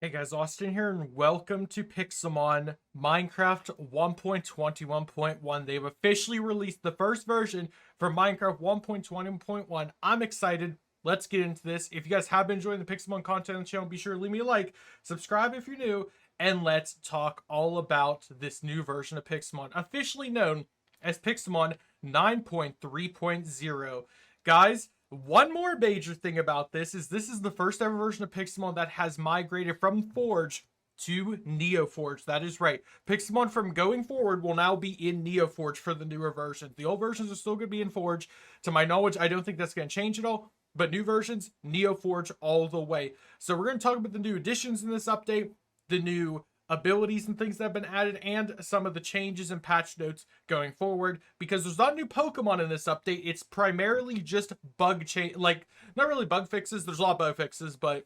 Hey guys, Austin here, and welcome to Pixelmon Minecraft 1.21.1. They've officially released the first version for Minecraft 1.21.1. I'm excited. Let's get into this. If you guys have been enjoying the Pixelmon content on the channel, be sure to leave me a like, subscribe if you're new, and let's talk all about this new version of Pixelmon, officially known as Pixelmon 9.3.0. Guys, one more major thing about this is the first ever version of Pixelmon that has migrated from Forge to NeoForge. That is right. Pixelmon from going forward will now be in NeoForge for the newer version. The old versions are still going to be in Forge. To my knowledge, I don't think that's going to change at all. But new versions, NeoForge all the way. So we're going to talk about the new additions in this update, the new abilities and things that have been added, and some of the changes and patch notes going forward, because there's not new Pokemon in this update. It's primarily just bug change, like not really bug fixes. There's a lot of bug fixes, but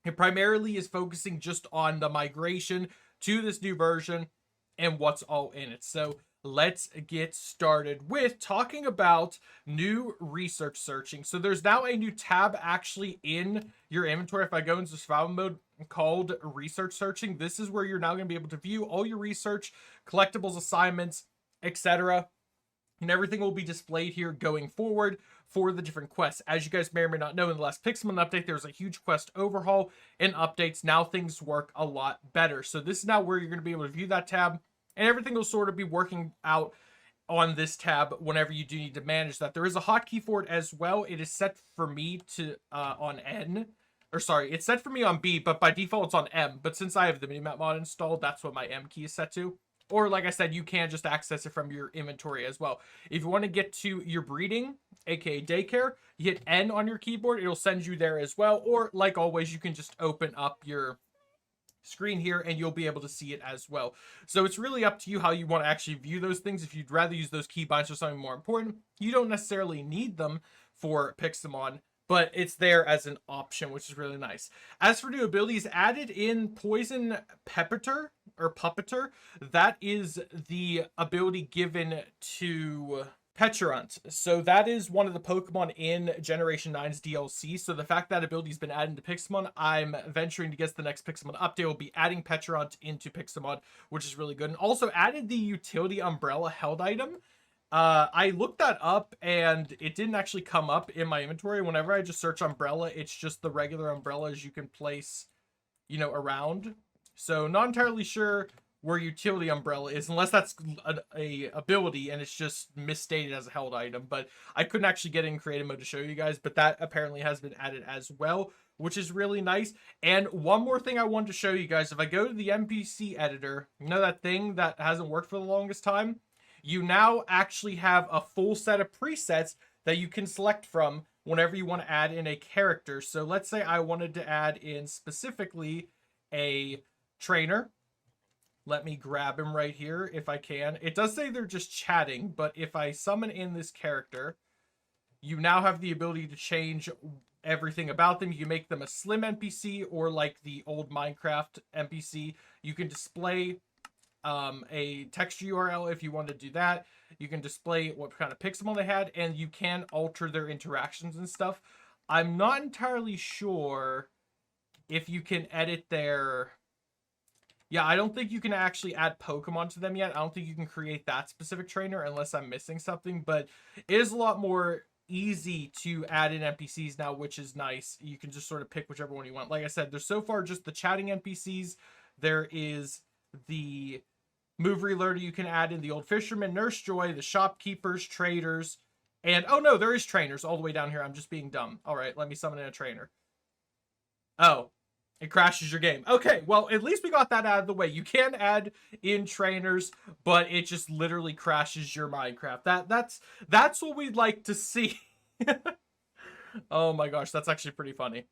it primarily is focusing just on the migration to this new version and what's all in it. So let's get started with talking about new research searching. So there's now a new tab actually in your inventory. If I go into survival mode, called research searching, this is where you're now going to be able to view all your research, collectibles, assignments, etc. And everything will be displayed here going forward for the different quests. As you guys may or may not know, in the last Pixelmon update, there was a huge quest overhaul and updates. Now things work a lot better. So this is now where you're going to be able to view that tab, and everything will sort of be working out on this tab whenever you do need to manage that. There is a hotkey for it as well. It is set for me to on N. Or sorry, it's set for me on B, but by default it's on M. But since I have the minimap mod installed, that's what my M key is set to. Or like I said, you can just access it from your inventory as well. If you want to get to your breeding, aka daycare, you hit N on your keyboard, it'll send you there as well. Or like always, you can just open up your screen here and you'll be able to see it as well. So it's really up to you how you want to actually view those things. If you'd rather use those keybinds for something more important, you don't necessarily need them for Pixelmon, but it's there as an option, which is really nice. As for new abilities, added in Poison Peppeter or Puppeter. That is the ability given to Petulant. So that is one of the Pokemon in Generation 9's DLC. So the fact that ability has been added to Pixelmon, I'm venturing to guess the next Pixelmon update will be adding Petulant into Pixelmon, which is really good. And also added the utility umbrella held item. I looked that up and it didn't actually come up in my inventory. Whenever I just search umbrella, it's just the regular umbrellas you can place, around. So not entirely sure where utility umbrella is, unless that's a ability and it's just misstated as a held item. But I couldn't actually get in creative mode to show you guys, but that apparently has been added as well, which is really nice. And one more thing I wanted to show you guys, if I go to the NPC editor, that thing that hasn't worked for the longest time, you now actually have a full set of presets that you can select from whenever you want to add in a character. So let's say I wanted to add in specifically a trainer. Let me grab him right here if I can. It does say they're just chatting, but if I summon in this character, you now have the ability to change everything about them. You can make them a slim NPC or like the old Minecraft NPC. You can display a text URL if you want to do that. You can display what kind of Pixelmon they had, and you can alter their interactions and stuff. I'm not entirely sure if you can edit their... Yeah, I don't think you can actually add Pokemon to them yet. I don't think you can create that specific trainer unless I'm missing something, but it is a lot more easy to add in NPCs now, which is nice. You can just sort of pick whichever one you want. Like I said, there's so far just the chatting NPCs. There is the move relearner you can add in, the old fisherman, Nurse Joy, the shopkeepers, traders, and oh no, there is trainers all the way down here. I'm just being dumb. All right, let me summon in a trainer. Oh, it crashes your game. Okay, well, at least we got that out of the way. You can add in trainers, but it just literally crashes your Minecraft. That's what we'd like to see. Oh my gosh, that's actually pretty funny.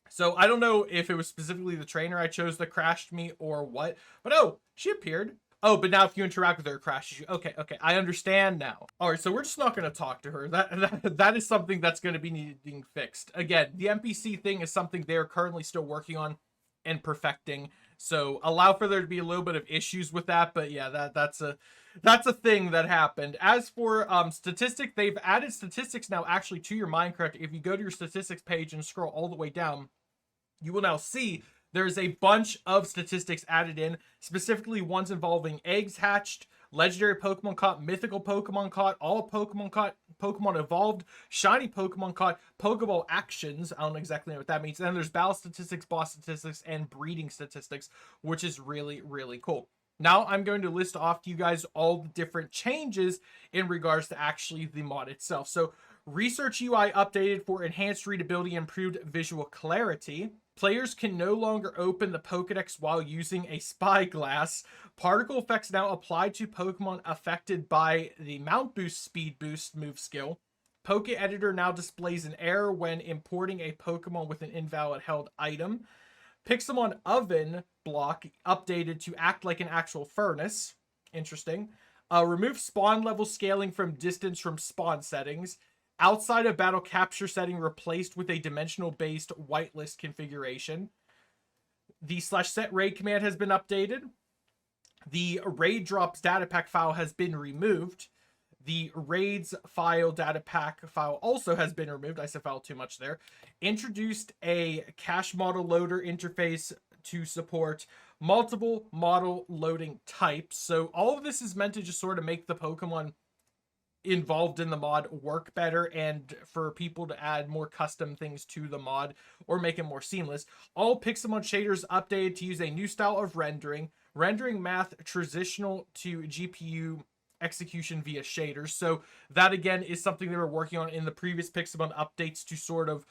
So I don't know if it was specifically the trainer I chose that crashed me or what, but oh, she appeared. Oh, but now if you interact with her, it crashes you. Okay, I understand now. All right, so we're just not going to talk to her. That is something that's going to be needing fixed. Again, the NPC thing is something they're currently still working on and perfecting. So allow for there to be a little bit of issues with that, but yeah, that's a thing that happened. As for statistics, they've added statistics now actually to your Minecraft. If you go to your statistics page and scroll all the way down, you will now see There's a bunch of statistics added in, specifically ones involving eggs hatched, legendary Pokemon caught, mythical Pokemon caught, all Pokemon caught, Pokemon evolved, shiny Pokemon caught, Pokeball actions. I don't exactly know what that means. And then there's battle statistics, boss statistics, and breeding statistics, which is really, really cool. Now I'm going to list off to you guys all the different changes in regards to actually the mod itself. So Research UI updated for enhanced readability and improved visual clarity. Players can no longer open the Pokedex while using a spyglass. Particle effects now apply to Pokemon affected by the Mount Boost Speed Boost move skill. Poke Editor now displays an error when importing a Pokemon with an invalid held item. Pixelmon Oven block updated to act like an actual furnace. Interesting. Remove spawn level scaling from distance from spawn settings. Outside of battle capture setting replaced with a dimensional based whitelist configuration. The /set raid command has been updated. The raid drops data pack file has been removed. The raids file data pack file also has been removed. I said file too much there. Introduced a cache model loader interface to support multiple model loading types. So all of this is meant to just sort of make the Pokemon involved in the mod work better, and for people to add more custom things to the mod or make it more seamless. All Pixelmon shaders updated to use a new style of rendering math transitional to GPU execution via shaders. So that again is something they were working on in the previous Pixelmon updates to sort of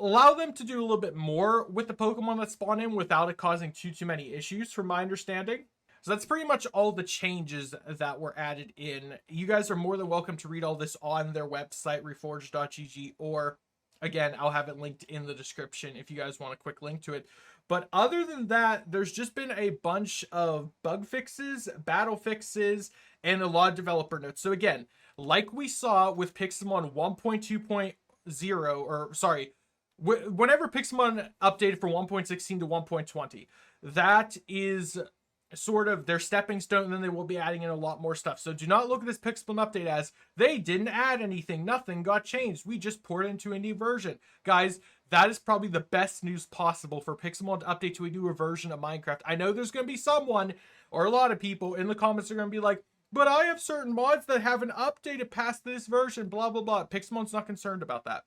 allow them to do a little bit more with the Pokemon that spawn in without it causing too many issues, from my understanding. So that's pretty much all the changes that were added in. You guys are more than welcome to read all this on their website, reforge.gg, or again, I'll have it linked in the description if you guys want a quick link to it. But other than that, there's just been a bunch of bug fixes, battle fixes, and a lot of developer notes. So again, like we saw with Pixelmon 1.2.0, or sorry, whenever Pixelmon updated from 1.16 to 1.20, that is sort of their stepping stone, and then they will be adding in a lot more stuff. So do not look at this Pixelmon update as they didn't add anything, nothing got changed, we just poured into a new version. Guys, that is probably the best news possible for Pixelmon to update to a newer version of Minecraft. I know there's going to be someone, or a lot of people in the comments are going to be like, but I have certain mods that haven't updated past this version, blah blah blah. Pixelmon's not concerned about that.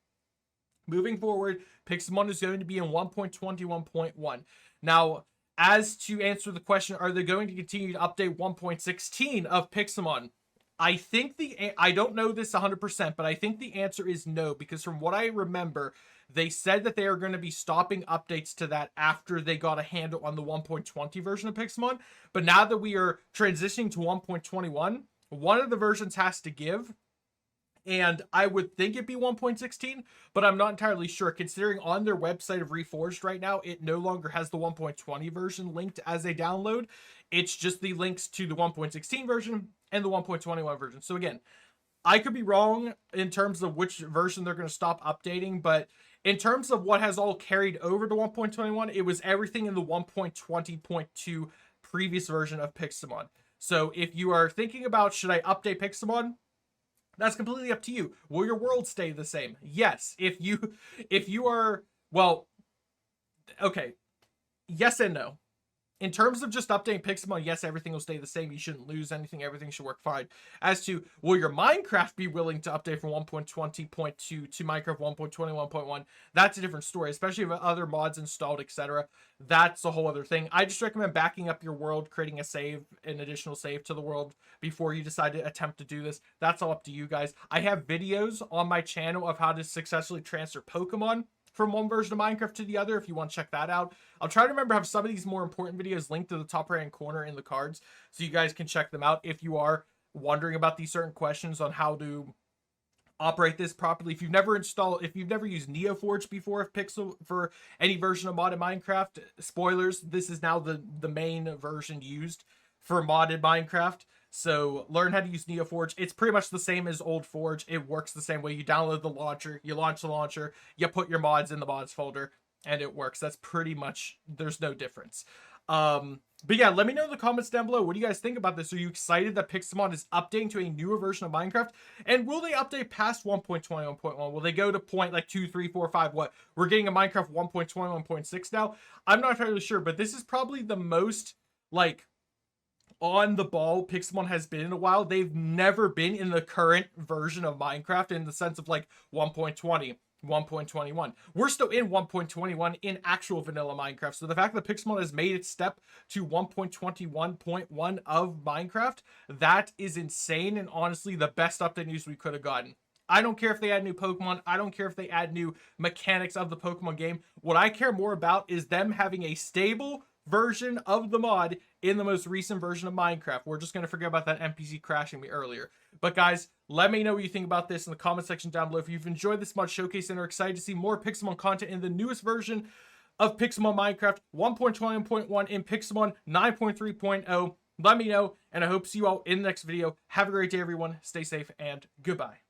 Moving forward, Pixelmon is going to be in 1.21.1. Now, as to answer the question, are they going to continue to update 1.16 of Pixelmon? I don't know this 100%, but I think the answer is no, because from what I remember, they said that they are going to be stopping updates to that after they got a handle on the 1.20 version of Pixelmon. But now that we are transitioning to 1.21, one of the versions has to give. And I would think it'd be 1.16, but I'm not entirely sure, considering on their website of Reforged right now, it no longer has the 1.20 version linked as a download. It's just the links to the 1.16 version and the 1.21 version. So again, I could be wrong in terms of which version they're going to stop updating, but in terms of what has all carried over to 1.21, it was everything in the 1.20.2 previous version of Pixelmon. So if you are thinking about, should I update Pixelmon? That's completely up to you. Will your world stay the same? Yes. If you are, well, okay. Yes and no. In terms of just updating Pixelmon, yes, everything will stay the same. You shouldn't lose anything. Everything should work fine. As to, will your Minecraft be willing to update from 1.20.2 to Minecraft 1.21.1? That's a different story, especially if other mods installed, etc. That's a whole other thing. I just recommend backing up your world, creating an additional save to the world before you decide to attempt to do this. That's all up to you guys. I have videos on my channel of how to successfully transfer Pokemon from one version of Minecraft to the other, if you want to check that out. I'll try to remember to have some of these more important videos linked to the top right hand corner in the cards, so you guys can check them out if you are wondering about these certain questions on how to operate this properly. If you've never used NeoForge before for any version of modded Minecraft, spoilers, this is now the main version used for modded Minecraft. So learn how to use NeoForge. It's pretty much the same as old Forge. It works the same way. You download the launcher, you launch the launcher, you put your mods in the mods folder, and it works. That's pretty much, there's no difference. But yeah, let me know in the comments down below. What do you guys think about this? Are you excited that Pixelmon is updating to a newer version of Minecraft? And will they update past 1.21.1? Will they go to point like 2, 3, 4, 5? What? We're getting a Minecraft 1.21.6 now? I'm not entirely sure, but this is probably the most like on the ball Pixelmon has been in a while. They've never been in the current version of Minecraft in the sense of like 1.20. 1.21. We're still in 1.21 in actual vanilla Minecraft. So the fact that Pixelmon has made its step to 1.21.1 of Minecraft, that is insane, and honestly the best update news we could have gotten. I don't care if they add new Pokemon. I don't care if they add new mechanics of the Pokemon game. What I care more about is them having a stable version of the mod in the most recent version of Minecraft. We're just going to forget about that NPC crashing me earlier. But guys, let me know what you think about this in the comment section down below. If you've enjoyed this mod showcase and are excited to see more Pixelmon content in the newest version of Pixelmon Minecraft 1.20.1 in Pixelmon 9.3.0, let me know, and I hope to see you all in the next video. Have a great day, everyone. Stay safe, and goodbye.